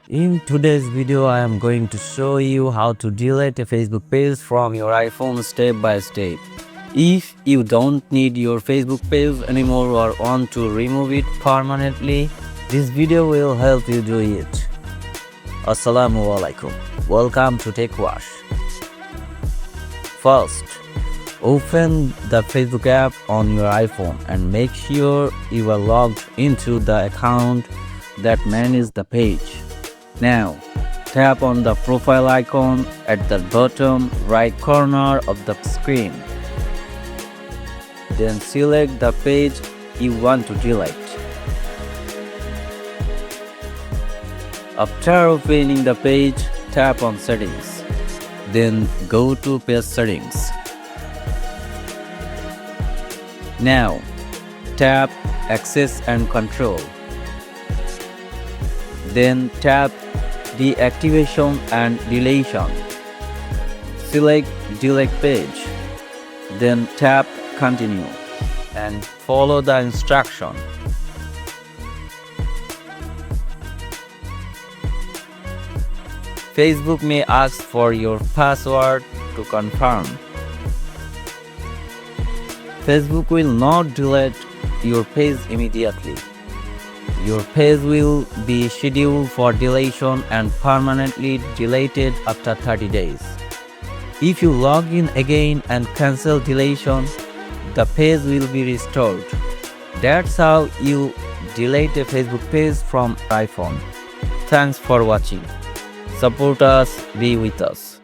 In today's video, I am going to show you how to delete a Facebook page from your iPhone step by step. If you don't need your Facebook page anymore or want to remove it permanently, this video will help you do it. Assalamu alaikum. Welcome to Tech Wash. First, open the Facebook app on your iPhone and make sure you are logged into the account that manages the page. Now, tap on the profile icon at the bottom right corner of the screen. Then select the page you want to delete. After opening the page, tap on Settings. Then go to Page Settings. Now, tap Access and Control. Then tap Deactivation and Deletion. Select Delete Page. Then tap Continue and follow the instruction. Facebook may ask for your password to confirm. Facebook will not delete your page immediately. Your page will be scheduled for deletion and permanently deleted after 30 days. If you log in again and cancel deletion, the page will be restored. That's how you delete a Facebook page from iPhone. Thanks for watching. Support us, be with us.